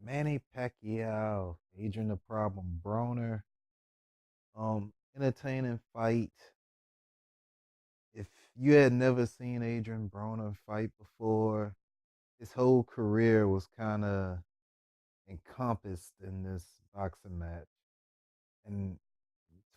Manny Pacquiao, Adrian the Problem, Broner. Entertaining fight. If you had never seen Adrian Broner fight before, his whole career was kind of encompassed in this boxing match. And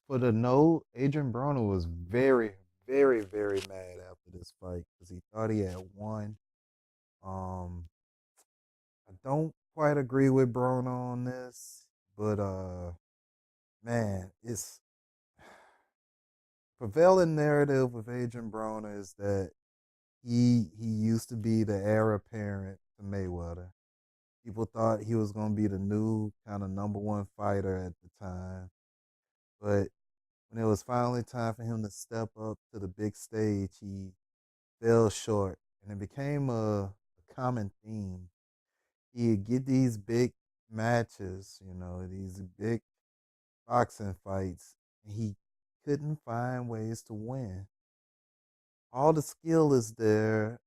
for the note, Adrian Broner was very, very, very mad after this fight because he thought he had won. Um, I don't quite agree with Broner on this, but man, it's prevailing narrative with Adrian Broner is that he used to be the heir apparent to Mayweather. People thought he was going to be the new kind of number one fighter at the time, but when it was finally time for him to step up to the big stage, he fell short, and it became a common theme. He'd get these big matches, these big boxing fights, and he couldn't find ways to win. All the skill is there,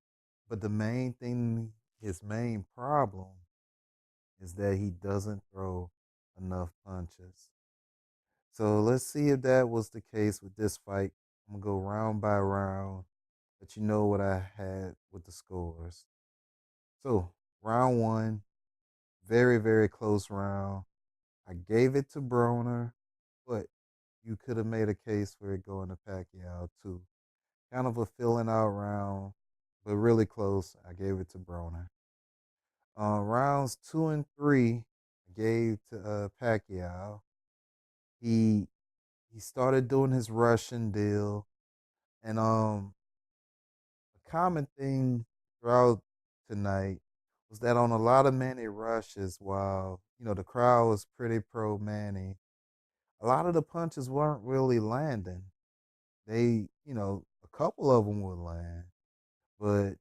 but the main thing, his main problem, is that he doesn't throw enough punches. So let's see if that was the case with this fight. I'm gonna go round by round, let you know what I had with the scores. So round one, very, very close round. I gave it to Broner, but you could have made a case for it going to Pacquiao too. Kind of a filling out round, but really close. I gave it to Broner. Rounds two and three, I gave to Pacquiao. He he started doing his Russian deal, and a common thing throughout tonight was that on a lot of Manny rushes, while the crowd was pretty pro Manny, a lot of the punches weren't really landing. They, a couple of them would land, but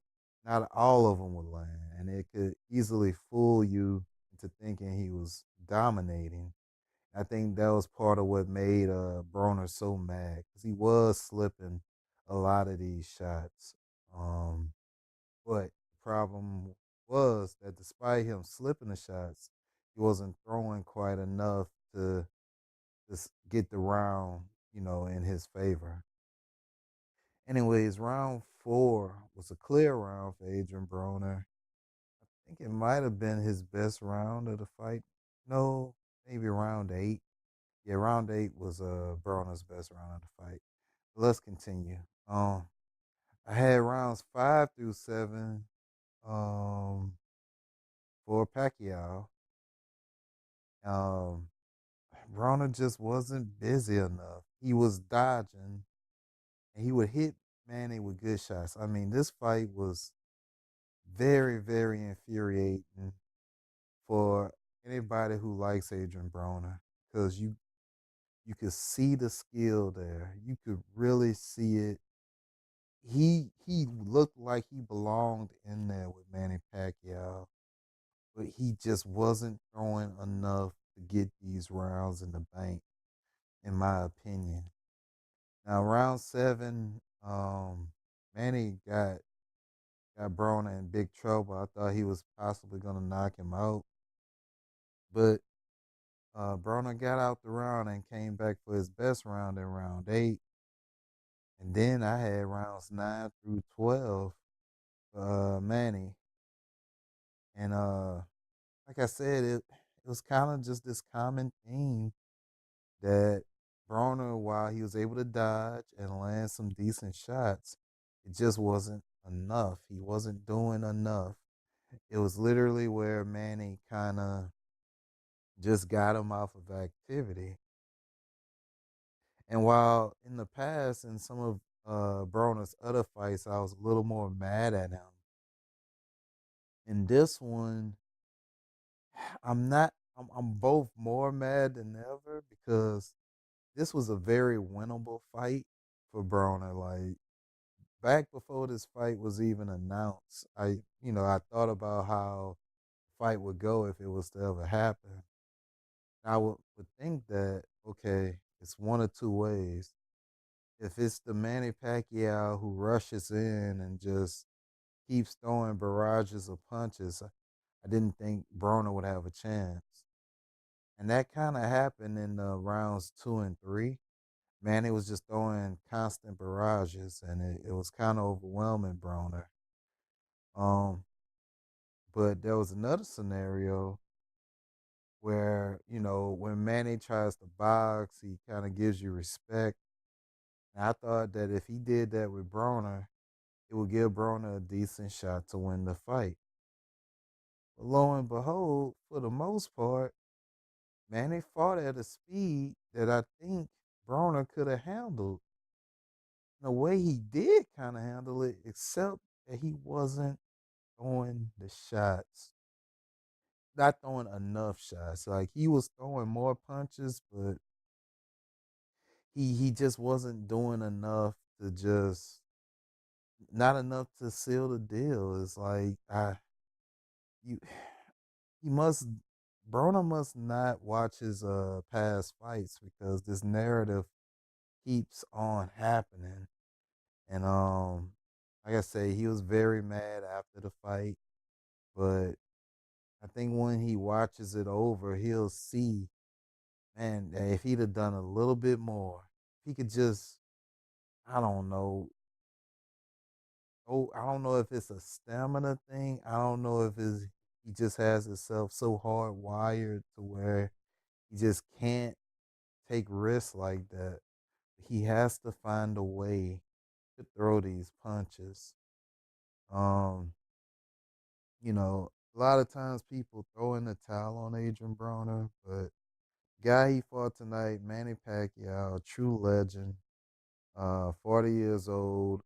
not all of them would land, and it could easily fool you into thinking he was dominating. I think that was part of what made Broner so mad because he was slipping a lot of these shots. But the problem was that despite him slipping the shots, he wasn't throwing quite enough to just get the round, in his favor. Anyways, round four was a clear round for Adrian Broner. I think it might have been his best round of the fight. No, maybe round eight. Yeah, round eight was Broner's best round of the fight. But let's continue. I had rounds five through seven um for Pacquiao. Um Broner just wasn't busy enough. He was dodging and he would hit Manny with good shots. I mean, this fight was very, very infuriating for anybody who likes Adrian Broner because you could see the skill there. You could really see it. He looked like he belonged in there with Manny Pacquiao, but he just wasn't throwing enough to get these rounds in the bank, in my opinion. Now round seven, Manny got Broner in big trouble. I thought he was possibly gonna knock him out, but Broner got out the round and came back for his best round in round eight. And then I had rounds 9 through 12 for Manny. And like I said, it was kind of just this common theme that Broner, while he was able to dodge and land some decent shots, it just wasn't enough. He wasn't doing enough. It was literally where Manny kind of just got him off of activity. And while in the past, in some of Broner's other fights, I was a little more mad at him. In this one, I'm not. I'm both more mad than ever because this was a very winnable fight for Broner. Like back before this fight was even announced, I thought about how the fight would go if it was to ever happen. I would think that okay, it's one of two ways. If it's the Manny Pacquiao who rushes in and just keeps throwing barrages of punches, I didn't think Broner would have a chance. And that kind of happened in rounds 2 and 3. Manny was just throwing constant barrages, and it was kind of overwhelming Broner. Um, but there was another scenario where, when Manny tries to box, he kind of gives you respect. And I thought that if he did that with Broner, it would give Broner a decent shot to win the fight. But lo and behold, for the most part, Manny fought at a speed that I think Broner could have handled. In a way, he did kind of handle it, except that he wasn't throwing the shots, not throwing enough shots. Like he was throwing more punches, but he just wasn't doing enough to just not enough to seal the deal. It's like you he must Broner must not watch his past fights because this narrative keeps on happening. And like I say, he was very mad after the fight, but I think when he watches it over, he'll see, man, that if he'd have done a little bit more, if he could just, I don't know. Oh, I don't know if it's a stamina thing. I don't know if he just has himself so hardwired to where he just can't take risks like that. He has to find a way to throw these punches. Um, a lot of times people throw in the towel on Adrian Broner, but guy he fought tonight, Manny Pacquiao, a true legend, 40 years old.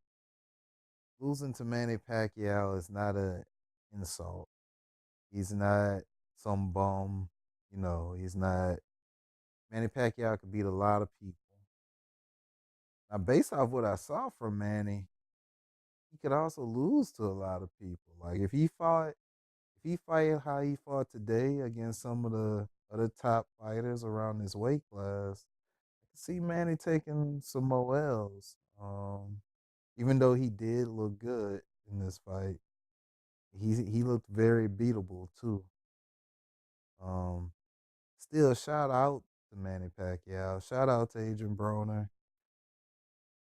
Losing to Manny Pacquiao is not an insult. He's not some bum. He's not. Manny Pacquiao could beat a lot of people. Now, based off what I saw from Manny, he could also lose to a lot of people. Like if he fight how he fought today against some of the other top fighters around this weight class, I can see Manny taking some more L's. Even though he did look good in this fight, he looked very beatable too. Um, Still, shout out to Manny Pacquiao. Shout out to Adrian Broner.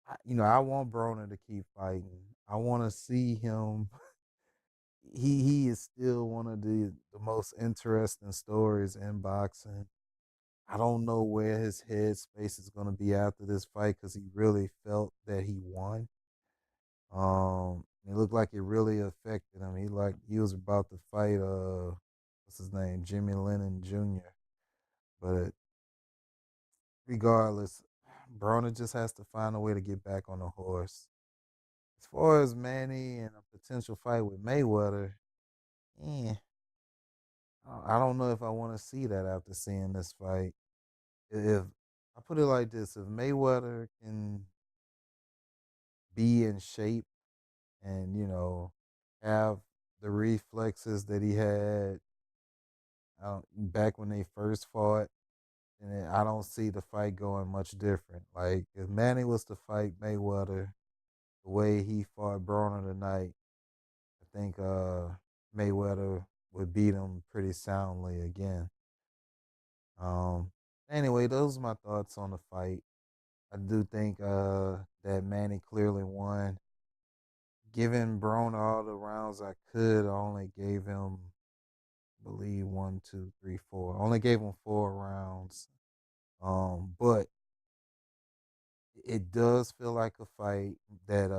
I want Broner to keep fighting. I want to see him. He is still one of the most interesting stories in boxing. I don't know where his headspace is going to be after this fight because he really felt that he won. It looked like it really affected him. He was about to fight what's his name, Jimmy Lennon Jr. But regardless, Broner just has to find a way to get back on the horse. As far as Manny and a potential fight with Mayweather, eh, I don't know if I want to see that after seeing this fight. If I put it like this, if Mayweather can be in shape and have the reflexes that he had back when they first fought, and I don't see the fight going much different. Like if Manny was to fight Mayweather the way he fought Broner tonight, I think Mayweather would beat him pretty soundly again. Um, anyway, those are my thoughts on the fight. I do think that Manny clearly won. Giving Broner all the rounds I could, I only gave him, I believe, one, two, three, four. I only gave him 4 rounds. But it does feel like a fight that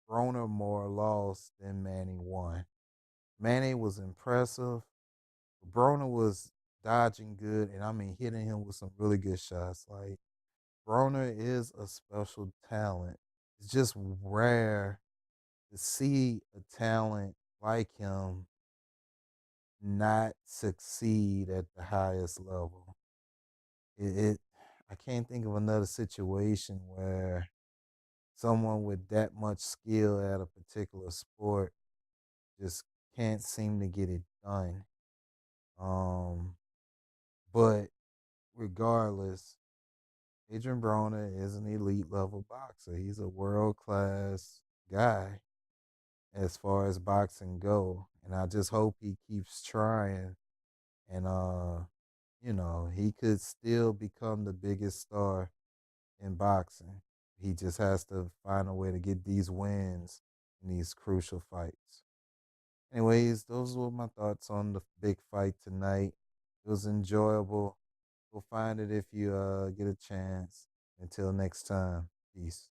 Broner more lost than Manny won. Manny was impressive. Broner was dodging good, and I mean hitting him with some really good shots. Like Broner is a special talent. It's just rare to see a talent like him not succeed at the highest level. It I can't think of another situation where someone with that much skill at a particular sport just can't seem to get it done. Um, but regardless, Adrian Broner is an elite level boxer. He's a world class guy as far as boxing go. and I just hope he keeps trying. And he could still become the biggest star in boxing. He just has to find a way to get these wins in these crucial fights. Anyways, those were my thoughts on the big fight tonight. It was enjoyable. Go find it if you get a chance. Until next time, peace.